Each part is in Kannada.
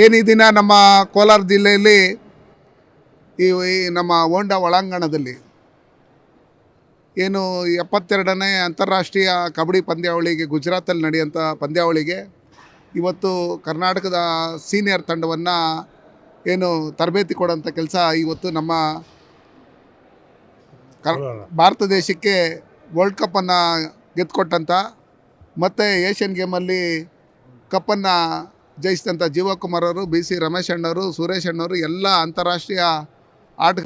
ಏನು ಈ ದಿನ ನಮ್ಮ ಕೋಲಾರ ಜಿಲ್ಲೆಯಲ್ಲಿ ಈ ನಮ್ಮ ಹೋಂಡಾ ಒಳಾಂಗಣದಲ್ಲಿ ಏನು 72ನೇ ಅಂತಾರಾಷ್ಟ್ರೀಯ ಕಬಡ್ಡಿ ಪಂದ್ಯಾವಳಿಗೆ ಗುಜರಾತಲ್ಲಿ ನಡೆಯುವಂಥ ಪಂದ್ಯಾವಳಿಗೆ ಇವತ್ತು ಕರ್ನಾಟಕದ ಸೀನಿಯರ್ ತಂಡವನ್ನು ಏನು ತರಬೇತಿ ಕೊಡೋಂಥ ಕೆಲಸ ಇವತ್ತು ನಮ್ಮ ಭಾರತ ದೇಶಕ್ಕೆ ವರ್ಲ್ಡ್ ಕಪ್ಪನ್ನು ಗೆದ್ದುಕೊಟ್ಟಂಥ ಮತ್ತು ಏಷ್ಯನ್ ಗೇಮಲ್ಲಿ ಕಪ್ಪನ್ನು ಜಯಿಸಿದಂಥ ಜೀವಕುಮಾರ್ ಅವರು, BC ರಮೇಶ್ ಅಣ್ಣವರು, ಸುರೇಶ್ ಅಣ್ಣವರು ಎಲ್ಲ ಅಂತಾರಾಷ್ಟ್ರೀಯ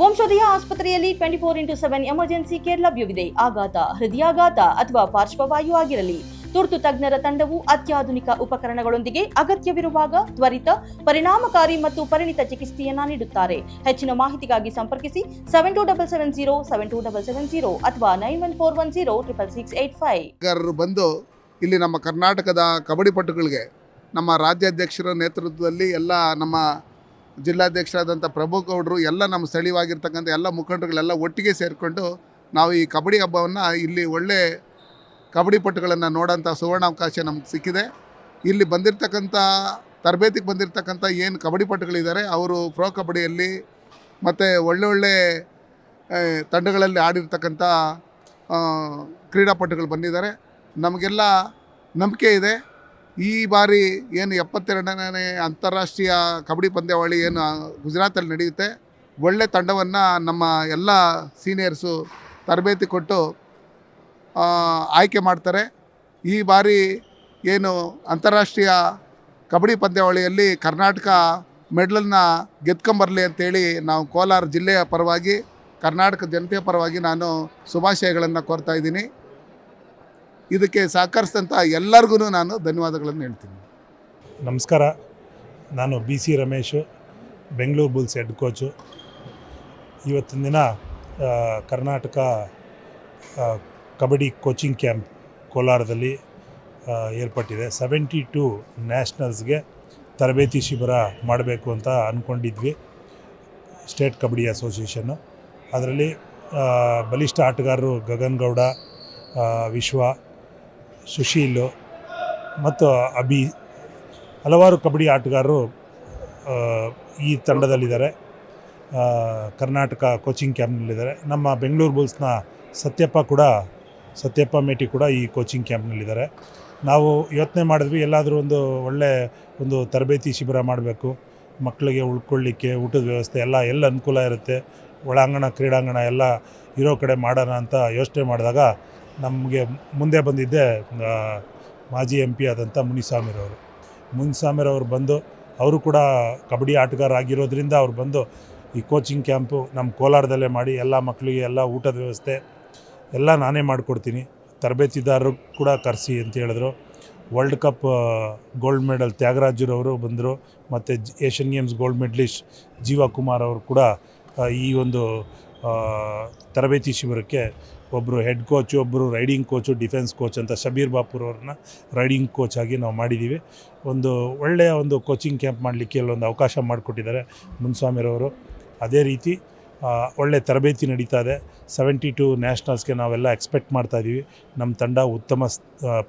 ವಂಶೋದಯ ಆಸ್ಪತ್ರೆಯಲ್ಲಿ 24x7 ಎಮರ್ಜೆನ್ಸಿ ಕೇರ್ ಲಭ್ಯವಿದೆ. ಆಘಾತ, ಹೃದಯಾಘಾತ ಅಥವಾ ಪಾರ್ಶ್ವವಾಯು ಆಗಿರಲಿ, ತುರ್ತು ತಜ್ಞರ ತಂಡವು ಅತ್ಯಾಧುನಿಕ ಉಪಕರಣಗಳೊಂದಿಗೆ ಅಗತ್ಯವಿರುವಾಗ ತ್ವರಿತ, ಪರಿಣಾಮಕಾರಿ ಮತ್ತು ಪರಿಣಿತ ಚಿಕಿತ್ಸೆಯನ್ನ ನೀಡುತ್ತಾರೆ. ಹೆಚ್ಚಿನ ಮಾಹಿತಿಗಾಗಿ ಸಂಪರ್ಕಿಸಿ 7270 7270 ಅಥವಾ 9141066685. ಬಂದು ಇಲ್ಲಿ ನಮ್ಮ ಕರ್ನಾಟಕದ ಕಬಡ್ಡಿ ಪಟುಗಳಿಗೆ ನಮ್ಮ ರಾಜ್ಯಾಧ್ಯಕ್ಷರ ನೇತೃತ್ವದಲ್ಲಿ ಎಲ್ಲ ನಮ್ಮ ಜಿಲ್ಲಾಧ್ಯಕ್ಷರಾದಂಥ ಪ್ರಭು ಗೌಡರು ಎಲ್ಲ ನಮ್ಮ ಸ್ಥಳೀಯವಾಗಿರ್ತಕ್ಕಂಥ ಎಲ್ಲ ಮುಖಂಡರುಗಳೆಲ್ಲ ಒಟ್ಟಿಗೆ ಸೇರಿಕೊಂಡು ನಾವು ಈ ಕಬಡ್ಡಿ ಹಬ್ಬವನ್ನು ಇಲ್ಲಿ ಒಳ್ಳೆ ಕಬಡ್ಡಿ ಪಟುಗಳನ್ನು ನೋಡೋಂಥ ಸುವರ್ಣಾವಕಾಶ ನಮ್ಗೆ ಸಿಕ್ಕಿದೆ. ಇಲ್ಲಿ ಬಂದಿರತಕ್ಕಂಥ ತರಬೇತಿಗೆ ಬಂದಿರತಕ್ಕಂಥ ಏನು ಕಬಡ್ಡಿ ಪಟುಗಳಿದ್ದಾರೆ ಅವರು ಪ್ರೋ ಕಬಡ್ಡಿಯಲ್ಲಿ ಮತ್ತು ಒಳ್ಳೊಳ್ಳೆ ತಂಡಗಳಲ್ಲಿ ಆಡಿರ್ತಕ್ಕಂಥ ಕ್ರೀಡಾಪಟುಗಳು ಬಂದಿದ್ದಾರೆ. ನಮಗೆಲ್ಲ ನಂಬಿಕೆ ಇದೆ ಈ ಬಾರಿ ಏನು 72ನೇ ಅಂತಾರಾಷ್ಟ್ರೀಯ ಕಬಡ್ಡಿ ಪಂದ್ಯಾವಳಿ ಏನು ಗುಜರಾತಲ್ಲಿ ನಡೆಯುತ್ತೆ, ಒಳ್ಳೆ ತಂಡವನ್ನು ನಮ್ಮ ಎಲ್ಲ ಸೀನಿಯರ್ಸು ತರಬೇತಿ ಕೊಟ್ಟು ಆಯ್ಕೆ ಮಾಡ್ತಾರೆ. ಈ ಬಾರಿ ಏನು ಅಂತಾರಾಷ್ಟ್ರೀಯ ಕಬಡ್ಡಿ ಪಂದ್ಯಾವಳಿಯಲ್ಲಿ ಕರ್ನಾಟಕ ಮೆಡಲನ್ನು ಗೆದ್ಕೊಂಬರಲಿ ಅಂತೇಳಿ ನಾವು ಕೋಲಾರ ಜಿಲ್ಲೆಯ ಪರವಾಗಿ, ಕರ್ನಾಟಕ ಜನತೆಯ ಪರವಾಗಿ ನಾನು ಶುಭಾಶಯಗಳನ್ನು ಕೋರ್ತಾ ಇದ್ದೀನಿ. ಇದಕ್ಕೆ ಸಹಕರಿಸಿದಂಥ ಎಲ್ಲರಿಗೂ ನಾನು ಧನ್ಯವಾದಗಳನ್ನು ಹೇಳ್ತೀನಿ. ನಮಸ್ಕಾರ, ನಾನು BC Ramesh, Bengaluru Bulls head coach. ಇವತ್ತಿನ ದಿನ ಕರ್ನಾಟಕ ಕಬಡ್ಡಿ ಕೋಚಿಂಗ್ ಕ್ಯಾಂಪ್ ಕೋಲಾರದಲ್ಲಿ ಏರ್ಪಟ್ಟಿದೆ. 72 ನ್ಯಾಷನಲ್ಸ್ಗೆ ತರಬೇತಿ ಶಿಬಿರ ಮಾಡಬೇಕು ಅಂತ ಅಂದ್ಕೊಂಡಿದ್ವಿ, ಸ್ಟೇಟ್ ಕಬಡ್ಡಿ ಅಸೋಸಿಯೇಷನ್ನು. ಅದರಲ್ಲಿ ಬಲಿಷ್ಠ ಆಟಗಾರರು ಗಗನ್ ಗೌಡ, ವಿಶ್ವ, ಸುಶೀಲು ಮತ್ತು ಅಭಿ, ಹಲವಾರು ಕಬಡ್ಡಿ ಆಟಗಾರರು ಈ ತಂಡದಲ್ಲಿದ್ದಾರೆ, ಕರ್ನಾಟಕ ಕೋಚಿಂಗ್ ಕ್ಯಾಂಪ್ನಲ್ಲಿದ್ದಾರೆ. ನಮ್ಮ ಬೆಂಗಳೂರು ಬುಲ್ಸ್ನ ಸತ್ಯಪ್ಪ ಮೇಟಿ ಕೂಡ ಈ ಕೋಚಿಂಗ್ ಕ್ಯಾಂಪ್ನಲ್ಲಿದ್ದಾರೆ. ನಾವು ಯೋಚನೆ ಮಾಡಿದ್ವಿ, ಎಲ್ಲಾದರೂ ಒಂದು ತರಬೇತಿ ಶಿಬಿರ ಮಾಡಬೇಕು, ಮಕ್ಕಳಿಗೆ ಉಳ್ಕೊಳ್ಳಿಕ್ಕೆ ಊಟದ ವ್ಯವಸ್ಥೆ ಎಲ್ಲ ಅನುಕೂಲ ಇರುತ್ತೆ, ಒಳಾಂಗಣ ಕ್ರೀಡಾಂಗಣ ಎಲ್ಲ ಇರೋ ಕಡೆ ಮಾಡೋಣ ಅಂತ ಯೋಚನೆ ಮಾಡಿದಾಗ ನಮಗೆ ಮುಂದೆ ಬಂದಿದ್ದೆ ಮಾಜಿ MP ಆದಂಥ ಮುನಿಸ್ವಾಮಿರವರು ಬಂದು, ಅವರು ಕೂಡ ಕಬಡ್ಡಿ ಆಟಗಾರ ಆಗಿರೋದ್ರಿಂದ ಅವ್ರು ಬಂದು ಈ ಕೋಚಿಂಗ್ ಕ್ಯಾಂಪು ನಮ್ಮ ಕೋಲಾರದಲ್ಲೇ ಮಾಡಿ ಎಲ್ಲ ಮಕ್ಕಳಿಗೆ ಎಲ್ಲ ಊಟದ ವ್ಯವಸ್ಥೆ ಎಲ್ಲ ನಾನೇ ಮಾಡಿಕೊಡ್ತೀನಿ, ತರಬೇತಿದಾರರು ಕೂಡ ಕರೆಸಿ ಅಂತ ಹೇಳಿದ್ರು. ವರ್ಲ್ಡ್ ಕಪ್ ಗೋಲ್ಡ್ ಮೆಡಲ್ ತ್ಯಾಗರಾಜರವರು ಬಂದರು, ಮತ್ತು ಏಷ್ಯನ್ ಗೇಮ್ಸ್ ಗೋಲ್ಡ್ ಮೆಡಲಿಸ್ಟ್ ಜೀವಕುಮಾರ್ ಅವರು ಕೂಡ ಈ ಒಂದು ತರಬೇತಿ ಶಿಬಿರಕ್ಕೆ ಒಬ್ಬರು ಹೆಡ್ ಕೋಚು, ಒಬ್ಬರು ರೈಡಿಂಗ್ ಕೋಚು, ಡಿಫೆನ್ಸ್ ಕೋಚ್ ಅಂತ ಶಬೀರ್ ಬಾಪುರ್ ಅವ್ರನ್ನ ರೈಡಿಂಗ್ ಕೋಚ್ ಆಗಿ ನಾವು ಮಾಡಿದ್ದೀವಿ. ಒಳ್ಳೆಯ ಕೋಚಿಂಗ್ ಕ್ಯಾಂಪ್ ಮಾಡಲಿಕ್ಕೆ ಅಲ್ಲೊಂದು ಅವಕಾಶ ಮಾಡಿಕೊಟ್ಟಿದ್ದಾರೆ ಮುನ್ಸ್ವಾಮಿರವರು. ಅದೇ ರೀತಿ ಒಳ್ಳೆ ತರಬೇತಿ ನಡೀತಾ ಇದೆ. 72 ನ್ಯಾಷನಲ್ಸ್ಗೆ ನಾವೆಲ್ಲ ಎಕ್ಸ್ಪೆಕ್ಟ್ ಮಾಡ್ತಾಯಿದ್ದೀವಿ. ನಮ್ಮ ತಂಡ ಉತ್ತಮ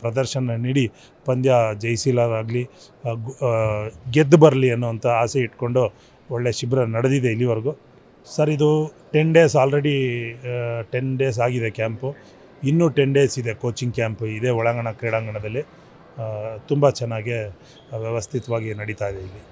ಪ್ರದರ್ಶನ ನೀಡಿ ಪಂದ್ಯ ಜಯಿಸಿಲಾಗಲಿ, ಗೆದ್ದು ಬರಲಿ ಅನ್ನೋವಂಥ ಆಸೆ ಇಟ್ಕೊಂಡು ಒಳ್ಳೆ ಶಿಬಿರ ನಡೆದಿದೆ ಇಲ್ಲಿವರೆಗೂ. ಸರ್, ಇದು 10 ಡೇಸ್ ಆಲ್ರೆಡಿ 10 ಡೇಸ್ ಆಗಿದೆ ಕ್ಯಾಂಪು. ಇನ್ನೂ 10 ಡೇಸ್ ಇದೆ ಕೋಚಿಂಗ್ ಕ್ಯಾಂಪು ಇದೇ ಒಳಾಂಗಣ ಕ್ರೀಡಾಂಗಣದಲ್ಲಿ. ತುಂಬ ಚೆನ್ನಾಗಿ ವ್ಯವಸ್ಥಿತವಾಗಿ ನಡೀತಾ ಇದೆ ಇಲ್ಲಿ.